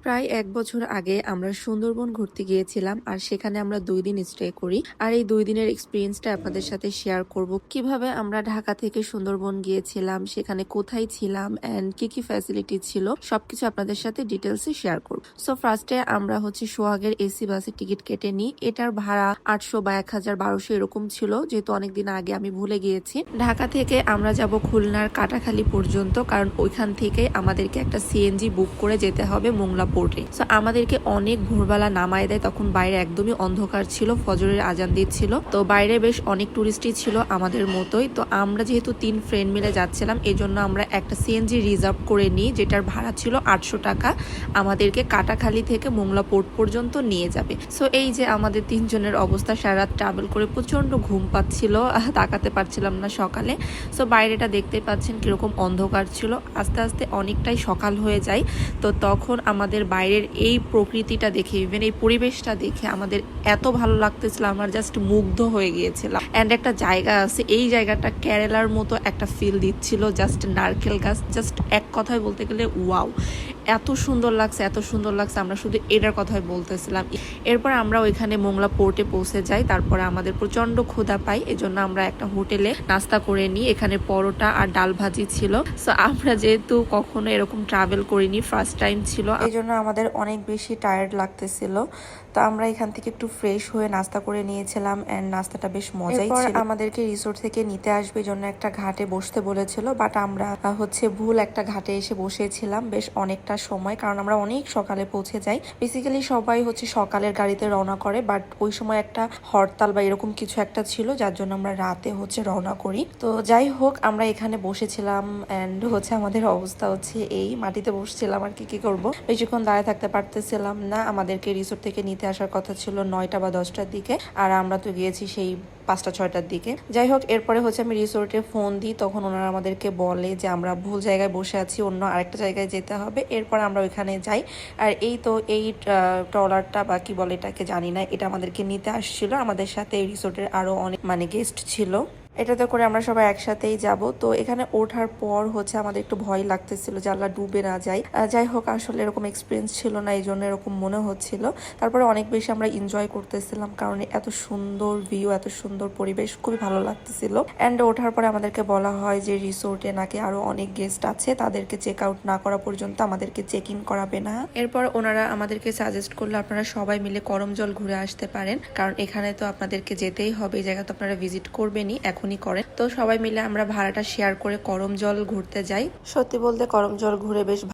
প্রায় ১ বছর আগে আমরা সুন্দরবন ঘুরতে গিয়েছিলাম আর সেখানে আমরা ২ দিন স্টে করি। আর এই ২ দিনের এক্সপেরিয়েন্সটা আপনাদের সাথে শেয়ার করব। কিভাবে আমরা ঢাকা থেকে সুন্দরবন গিয়েছিলাম, সেখানে কোথায় ছিলাম এন্ড কি ফ্যাসিলিটি ছিল সবকিছু আপনাদের সাথে ডিটেইলসে শেয়ার করব। সো ফার্স্টে আমরা সোহাগের এসি বাসের টিকিট কেটে নিই। এটার ভাড়া ৮০০ বা ১,১২০০ এরকম ছিল, যেহেতু অনেকদিন আগে আমি ভুলে গিয়েছি। ঢাকা থেকে আমরা যাব খুলনার কাটাখালী পর্যন্ত, কারণ ওইখান থেকে আমাদেরকে একটা সিএনজি বুক করে যেতে হবে মোংলা পোর্টে। সো আমাদেরকে অনেক ভোরবেলা নামায় দেয়, তখন বাইরে একদমই অন্ধকার ছিল, ফজরের আজান দিচ্ছিল। তো বাইরে বেশ অনেক টুরিস্টই ছিল আমাদের মতোই। তো আমরা যেহেতু ৩ ফ্রেন্ড মিলে যাচ্ছিলাম, এই জন্য আমরা একটা সিএনজি রিজার্ভ করে নিই, যেটার ভাড়া ছিল ৮০০ টাকা। আমাদেরকে কাটাখালী থেকে মোংলা পোর্ট পর্যন্ত নিয়ে যাবে। সো এই যে আমাদের ৩ জনের অবস্থা, সারা রাত ট্রাভেল করে প্রচন্ড ঘুম পাচ্ছিল, তাকাতে পারছিলাম না সকালে। সো বাইরেটা দেখতে পাচ্ছেন কিরকম অন্ধকার ছিল। আস্তে আস্তে অনেকটাই সকাল হয়ে যায়। তো তখন আমাদের বাইরের এই প্রকৃতিটা দেখে, ইভেন এই পরিবেশটা দেখে আমাদের এত ভালো লাগতেছিল, আমরা জাস্ট মুগ্ধ হয়ে গিয়েছিলাম। অ্যান্ড একটা জায়গা আছে, এই জায়গাটা কেরালার মতো একটা ফিল দিচ্ছিল, জাস্ট নারকেল গাছ, জাস্ট এক কথায় বলতে গেলে ওয়াও, এত সুন্দর লাগছে, এত সুন্দর লাগছে, আমরা শুধু এটার কথাই বলতেছিলাম। এরপর আমরা ওইখানে মোংলা পোর্টে পৌঁছে যাই। তারপরে আমাদের প্রচন্ড ক্ষুধা পাই, এজন্য আমরা একটা হোটেলে নাস্তা করে নিই। এখানে পরোটা আর ডাল ভাজি ছিল। সো আমরা যেহেতু কখনো এরকম ট্রাভেল করিনি, ফার্স্ট টাইম ছিল, এই জন্য আমাদের অনেক বেশি টায়ার্ড লাগতেছিল। তো আমরা এখান থেকে একটু ফ্রেশ হয়ে নাস্তা করে নিয়েছিলাম এন্ড নাস্তাটা বেশ মজাই ছিল। আমাদেরকে রিসোর্ট থেকে নিতে আসবে জন্য একটা ঘাটে বসতে বলেছিল, বাট আমরা ভুল একটা ঘাটে এসে বসেছিলাম বেশ অনেকটা সময়, কারণ আমরা অনেক সকালে পৌঁছে যাই। বেসিক্যালি সবাই সকালের গাড়িতে রওনা করে, বাট ওই সময় একটা হরতাল বা এরকম কিছু একটা ছিল, যার জন্য আমরা রাতে রওনা করি। তো যাই হোক, আমরা এখানে বসেছিলাম এন্ড আমাদের অবস্থা এই মাটিতে বসছিলাম আর কি করব, বেশিক্ষণ দাঁড়িয়ে থাকতে পারতেছিলাম না। আমাদেরকে রিসোর্ট থেকে নিতে আসার কথা ছিল ৯টা বা 10টার দিকে, আর আমরা তো গিয়েছি সেই 5টা 6টার দিকে। যাই হোক, এরপরে আমি রিসোর্টে ফোন দিই, তখন ওনারা আমাদেরকে বলে যে আমরা ভুল জায়গায় বসে আছি, অন্য আরেকটা জায়গায় যেতে হবে। এরপর আমরা ওইখানে যাই। আর এই ট্রলারটা বা কি বলে এটাকে জানি না, এটা আমাদেরকে নিতে আসছিল। আমাদের সাথে এই রিসোর্টের আরো অনেক গেস্ট ছিল। এটাতে করে আমরা সবাই একসাথেই যাব। তো এখানে ওঠার পর আমাদের একটু ভয় লাগতেছিল যে আল্লাহ ডুবে না যাই। যাই হোক, আসলে এরকম এক্সপিরিয়েন্স ছিল না, এই জন্য এরকম মনে হচ্ছিল। তারপরে অনেক বেশি আমরা এনজয় করতেছিলাম, কারণ এত সুন্দর ভিউ, এত সুন্দর পরিবেশ, খুবই ভালো লাগতেছিল। অ্যান্ড ওঠার পরে আমাদেরকে বলা হয় যে রিসোর্টে নাকি আরো অনেক গেস্ট আছে, তাদেরকে চেক আউট না করা পর্যন্ত আমাদেরকে চেক ইন করাবে না। এরপর ওনারা আমাদেরকে সাজেস্ট করলো আপনারা সবাই মিলে করমজল ঘুরে আসতে পারেন, কারণ এখানে তো আপনাদেরকে যেতেই হবে, এই জায়গা তো আপনারা ভিজিট করবেনই, এখনই করেন। তো সবাই মিলে আমরা ভাড়াটা শেয়ার করে করমজল ঘুরতে যাই। সত্যি বলতে করমজল ঘুরে বেশ